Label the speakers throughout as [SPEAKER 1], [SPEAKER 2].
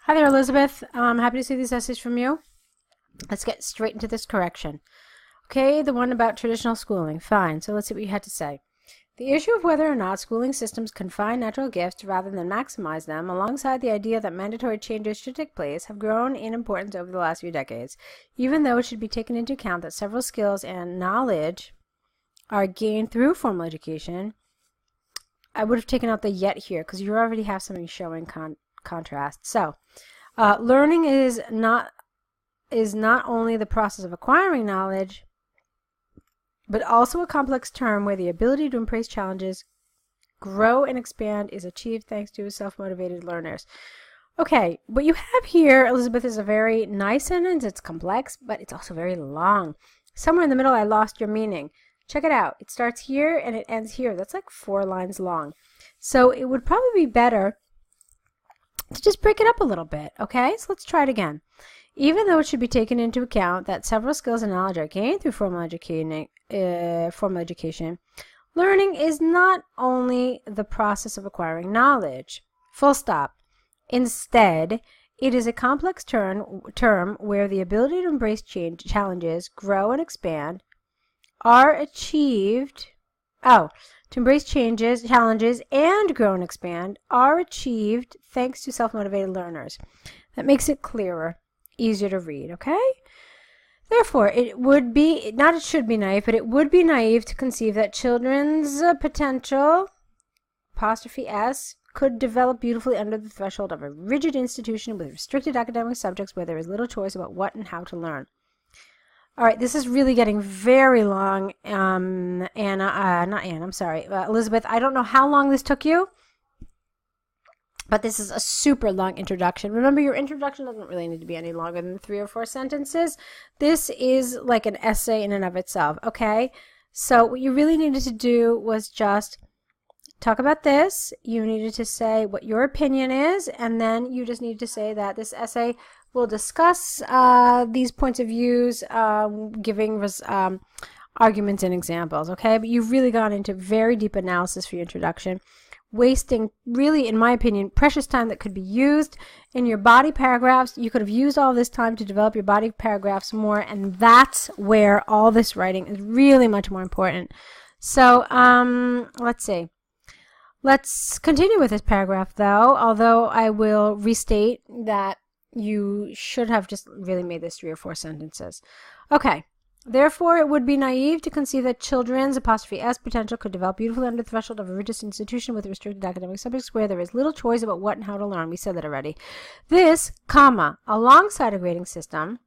[SPEAKER 1] Hi there, Elizabeth. I'm happy to see these essays from you. Let's get straight into this correction. Okay, the one about traditional schooling. Fine, so let's see what you had to say. The issue of whether or not schooling systems confine natural gifts rather than maximize them, alongside the idea that mandatory changes should take place, have grown in importance over the last few decades, even though it should be taken into account that several skills and knowledge are gained through formal education. I would have taken out the yet here because you already have something showing contrast. So, learning is not only the process of acquiring knowledge, but also a complex term where the ability to embrace challenges, grow, and expand is achieved thanks to self-motivated learners. Okay, what you have here, Elizabeth, is a very nice sentence. It's complex, but it's also very long. Somewhere in the middle, I lost your meaning. Check it out. It starts here and it ends here. That's like 4 lines long. So it would probably be better to just break it up a little bit, okay? So let's try it again. Even though it should be taken into account that several skills and knowledge are gained through formal education, learning is not only the process of acquiring knowledge. Full stop. Instead, it is a complex term where the ability to embrace challenges, grow, and expand are achieved. To embrace challenges, and grow and expand are achieved thanks to self-motivated learners. That makes it clearer, easier to read, okay? Therefore, it would be, not it should be naive, but it would be naive to conceive that children's potential, '(s), could develop beautifully under the threshold of a rigid institution with restricted academic subjects where there is little choice about what and how to learn. All right, this is really getting very long, Elizabeth, I don't know how long this took you, but this is a super long introduction. Remember, your introduction doesn't really need to be any longer than 3 or 4 sentences. This is like an essay in and of itself, okay? So what you really needed to do was just talk about this. You needed to say what your opinion is, and then you just need to say that this essay will discuss these points of views, giving arguments and examples, okay? But you've really gone into very deep analysis for your introduction, wasting, really, in my opinion, precious time that could be used in your body paragraphs. You could have used all this time to develop your body paragraphs more, and that's where all this writing is really much more important. So, let's see. Let's continue with this paragraph, though, although I will restate that you should have just really made this 3 or 4 sentences. Okay. Therefore, it would be naive to conceive that children's '(s) potential could develop beautifully under the threshold of a rigid institution with restricted academic subjects where there is little choice about what and how to learn. We said that already. This, alongside a grading system,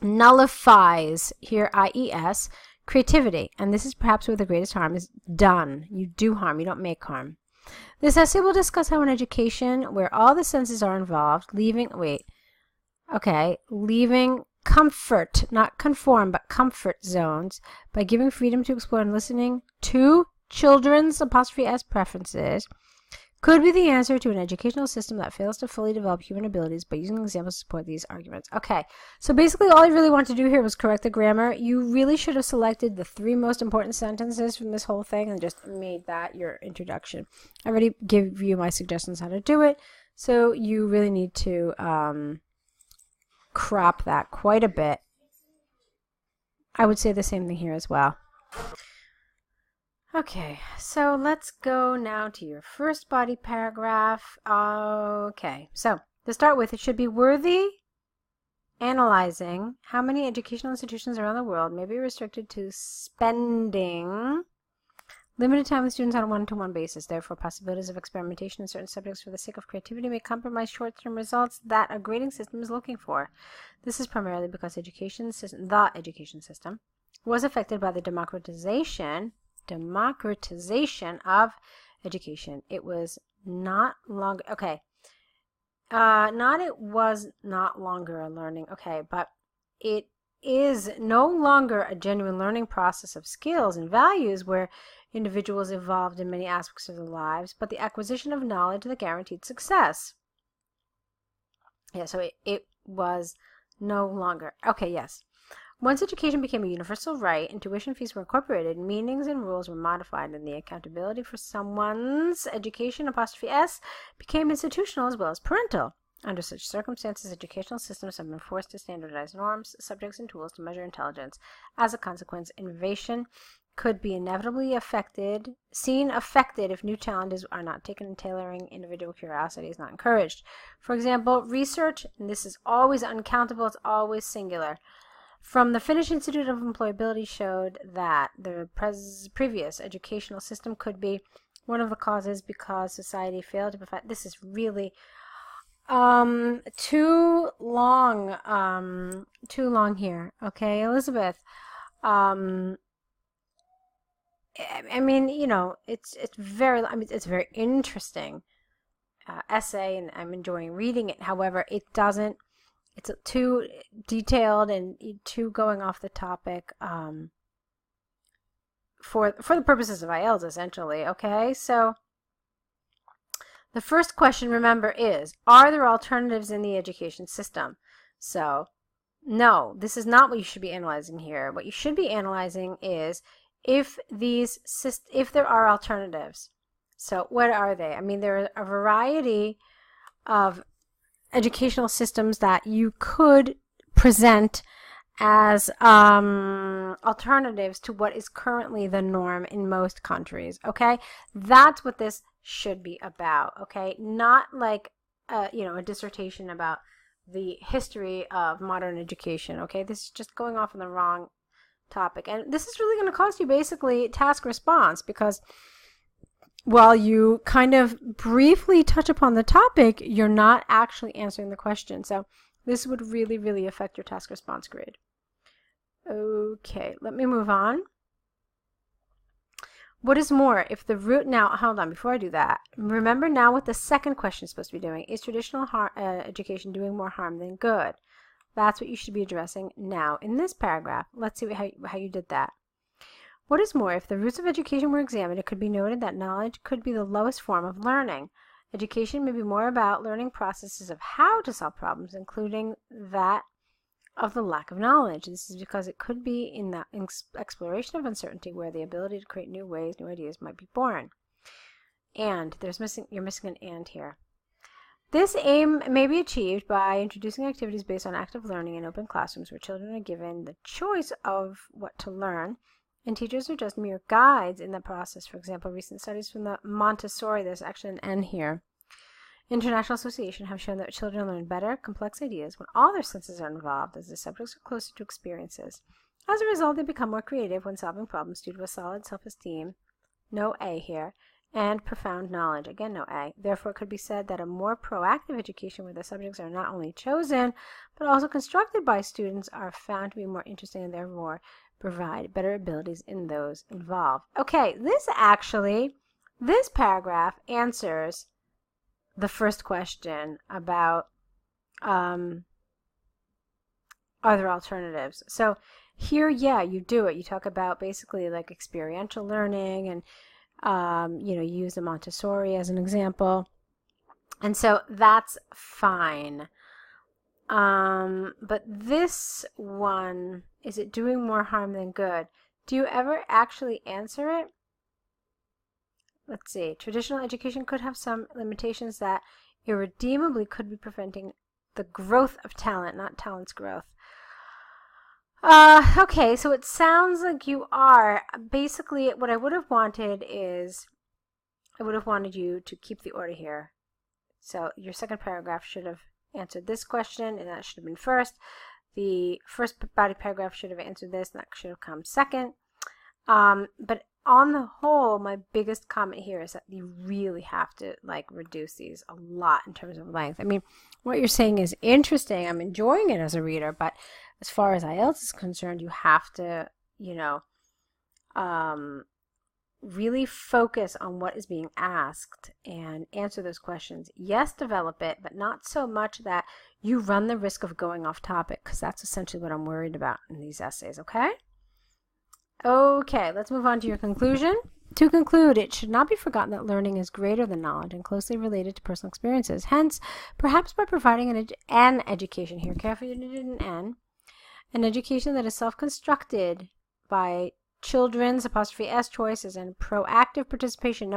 [SPEAKER 1] nullifies, here IES, creativity. And this is perhaps where the greatest harm is done. You do harm. You don't make harm. This essay will discuss how an education where all the senses are involved, leaving comfort, not conform, but comfort zones by giving freedom to explore and listening to children's '(s) preferences could be the answer to an educational system that fails to fully develop human abilities by using examples to support these arguments. Okay, so basically all I really want to do here was correct the grammar. You really should have selected the 3 most important sentences from this whole thing and just made that your introduction. I already gave you my suggestions how to do it, so you really need to crop that quite a bit. I would say the same thing here as well. Okay, so let's go now to your first body paragraph. Okay, so to start with, it should be worthy analyzing how many educational institutions around the world may be restricted to spending limited time with students on a one-to-one basis. Therefore, possibilities of experimentation in certain subjects for the sake of creativity may compromise short-term results that a grading system is looking for. This is primarily because the education system was affected by the democratization of education. It was not longer, it was not longer a learning, but it is no longer a genuine learning process of skills and values where individuals evolved in many aspects of their lives, but the acquisition of knowledge that guaranteed success. Yeah, so it was no longer. Okay, yes. Once education became a universal right and tuition fees were incorporated, meanings and rules were modified, and the accountability for someone's education, '(s), became institutional as well as parental. Under such circumstances, educational systems have been forced to standardize norms, subjects, and tools to measure intelligence. As a consequence, innovation could be inevitably seen affected if new challenges are not taken, and tailoring individual curiosity is not encouraged. For example, research, and this is always uncountable, it's always singular, from the Finnish Institute of Employability showed that the previous educational system could be one of the causes because society failed to provide. This is really too long here. Okay, Elizabeth. I mean, you know, it's very, I mean, it's a very interesting essay, and I'm enjoying reading it. However, it's too detailed and too going off the topic for the purposes of IELTS, essentially. Okay, so the first question, remember, is, are there alternatives in the education system? So, no, this is not what you should be analyzing here. What you should be analyzing is if there are alternatives. So, what are they? I mean, there are a variety of educational systems that you could present as alternatives to what is currently the norm in most countries. Okay, that's what this should be about. Okay, not like a dissertation about the history of modern education. Okay, this is just going off on the wrong topic, and this is really going to cost you basically task response, because while you kind of briefly touch upon the topic, you're not actually answering the question. So this would really, really affect your task response grade. Okay, let me move on. What is more, if the root, now hold on, before I do that, remember now what the second question is supposed to be doing. Is traditional education doing more harm than good? That's what you should be addressing now in this paragraph. Let's see how you did that. What is more, if the roots of education were examined, it could be noted that knowledge could be the lowest form of learning. Education may be more about learning processes of how to solve problems, including that of the lack of knowledge. This is because it could be in the exploration of uncertainty where the ability to create new ways, new ideas might be born. And you're missing an and here. This aim may be achieved by introducing activities based on active learning in open classrooms where children are given the choice of what to learn, and teachers are just mere guides in the process. For example, recent studies from the Montessori, there's actually an N here, International Association, have shown that children learn better complex ideas when all their senses are involved, as the subjects are closer to experiences. As a result, they become more creative when solving problems due to a solid self-esteem, no A here, and profound knowledge, again no A. Therefore, it could be said that a more proactive education where the subjects are not only chosen, but also constructed by students are found to be more interesting and therefore provide better abilities in those involved. Okay, this paragraph answers the first question about are there alternatives. So here, yeah, you do it. You talk about basically like experiential learning, and you use the Montessori as an example, and so that's fine. But this one, is it doing more harm than good? Do you ever actually answer it? Let's see. Traditional education could have some limitations that irredeemably could be preventing the growth of talent, not talent's growth. Okay, so it sounds like you are. Basically, what I would have wanted is, I would have wanted you to keep the order here. So your second paragraph should have answered this question, and that should have been first. The first body paragraph should have answered this, and that should have come second. But on the whole, my biggest comment here is that you really have to reduce these a lot in terms of length. I mean, what you're saying is interesting. I'm enjoying it as a reader, but as far as IELTS is concerned, you have to, really focus on what is being asked and answer those questions. Yes, develop it, but not so much that you run the risk of going off topic, because that's essentially what I'm worried about in these essays, okay? Okay, let's move on to your conclusion. To conclude, it should not be forgotten that learning is greater than knowledge and closely related to personal experiences. Hence, perhaps by providing an education here, carefully you did an N, An education that is self-constructed by children's '(s) choices and proactive participation,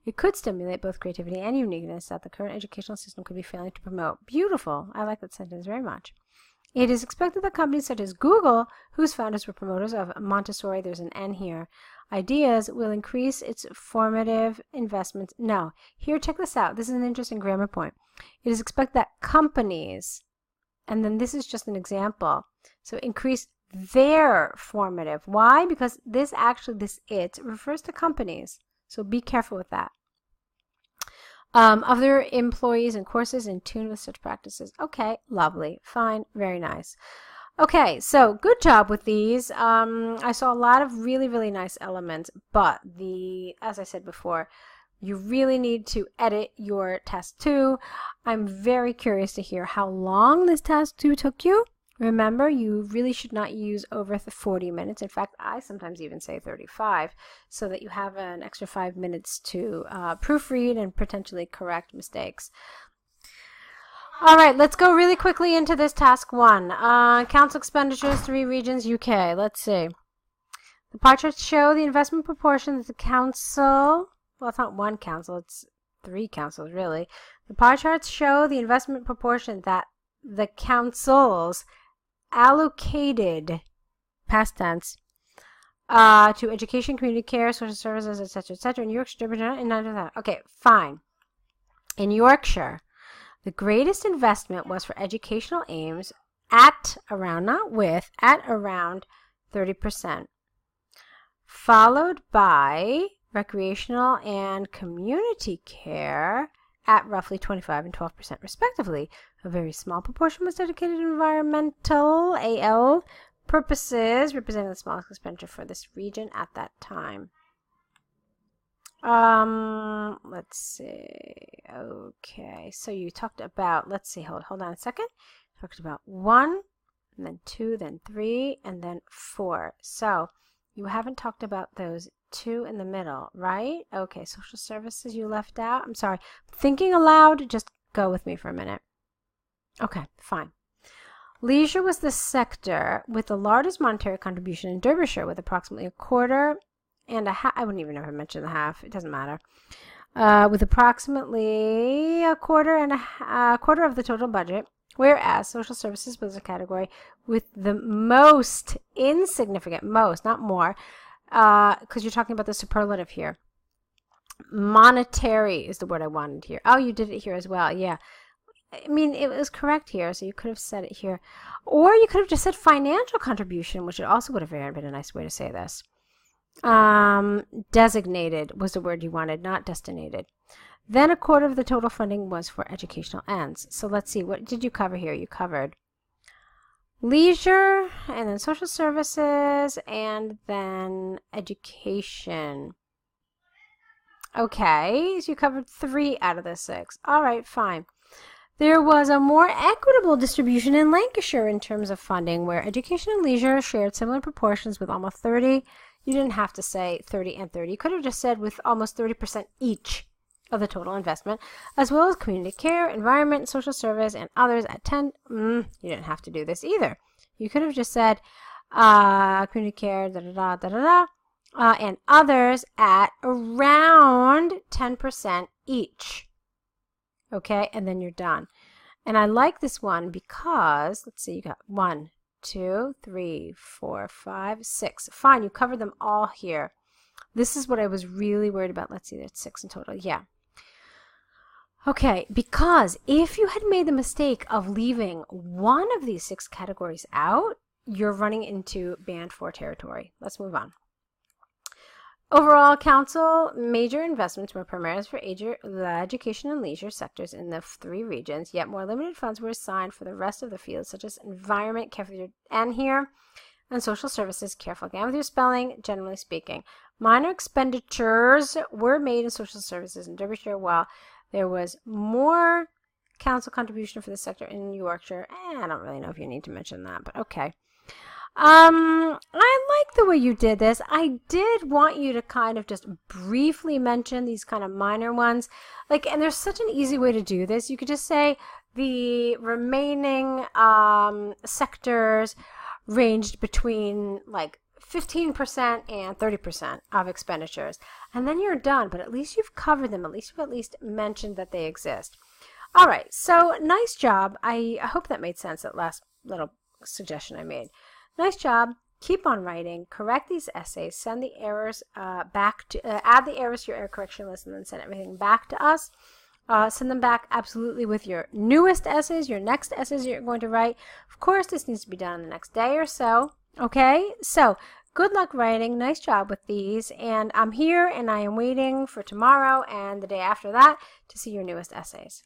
[SPEAKER 1] it could stimulate both creativity and uniqueness that the current educational system could be failing to promote. Beautiful. I like that sentence very much. It is expected that companies such as Google, whose founders were promoters of Montessori, there's an N here, ideas, will increase its formative investments. No, here, check this out. This is an interesting grammar point. It is expected that companies, and then this is just an example, so increase their formative. Why? Because this it refers to companies, so be careful with that. Of their employees and courses in tune with such practices. Okay, lovely, fine, very nice. Okay, so good job with these. I saw a lot of really, really nice elements, but as I said before, you really need to edit your test 2. I'm very curious to hear how long this test 2 took you. Remember, you really should not use over 40 minutes. In fact, I sometimes even say 35, so that you have an extra 5 minutes to proofread and potentially correct mistakes. All right, let's go really quickly into this task 1. Council expenditures, 3 regions, UK. Let's see. The pie charts show the investment proportion that the council, well, it's not one council, it's 3 councils, really. The pie charts show the investment proportion that the councils allocated, past tense, to education, community care, social services, etc., in Yorkshire, and okay, fine. In Yorkshire, the greatest investment was for educational aims at around, not with, at around 30%, followed by recreational and community care at roughly 25 and 12% respectively. A very small proportion was dedicated to environmental AL purposes, representing the smallest expenditure for this region at that time. Let's see. Okay, so you talked about, let's see, hold on a second. Talked about 1, and then 2, then 3, and then 4. So you haven't talked about those 2 in the middle, right? Okay, social services you left out. I'm sorry. Thinking aloud, just go with me for a minute. Okay, fine. Leisure was the sector with the largest monetary contribution in Derbyshire, with approximately 1/4 and a half. I wouldn't even ever mention the half. It doesn't matter. With approximately 1/4 and a quarter of the total budget, whereas social services was a category with the most insignificant, most, not more, because you're talking about the superlative here. Monetary is the word I wanted here. Oh, you did it here as well. Yeah. I mean, it was correct here, so you could have said it here. Or you could have just said financial contribution, which also would have been a nice way to say this. Designated was the word you wanted, not destinated. Then 1/4 of the total funding was for educational ends. So let's see, what did you cover here? You covered leisure, and then social services, and then education. Okay, so you covered 3 out of the 6. All right, fine. There was a more equitable distribution in Lancashire in terms of funding, where education and leisure shared similar proportions with almost 30. You didn't have to say 30 and 30. You could have just said with almost 30% each of the total investment, as well as community care, environment, social service, and others at 10. You didn't have to do this either. You could have just said community care, and others at around 10% each. Okay, and then you're done. And I like this one because, let's see, you got 1, 2, 3, 4, 5, 6. Fine, you covered them all here. This is what I was really worried about. Let's see, that's 6 in total. Yeah. Okay, because if you had made the mistake of leaving one of these 6 categories out, you're running into band 4 territory. Let's move on. Overall, council major investments were primarily for the education and leisure sectors in the 3 regions, yet more limited funds were assigned for the rest of the fields, such as environment, careful with your N here, and social services, careful again with your spelling, generally speaking. Minor expenditures were made in social services in Derbyshire, while there was more council contribution for the sector in Yorkshire. I don't really know if you need to mention that, but okay. I like the way you did this. I did want you to kind of just briefly mention these kind of minor ones. And there's such an easy way to do this. You could just say the remaining sectors ranged between like 15% and 30% of expenditures. And then you're done, but at least you've covered them. At least you've at least mentioned that they exist. All right, so nice job. I hope that made sense, that last little suggestion I made. Nice job. Keep on writing. Correct these essays. Send the errors back to, add the errors to your error correction list, and then send everything back to us. Send them back absolutely with your newest essays, your next essays you're going to write. Of course, this needs to be done the next day or so. Okay, so good luck writing. Nice job with these. And I'm here and I am waiting for tomorrow and the day after that to see your newest essays.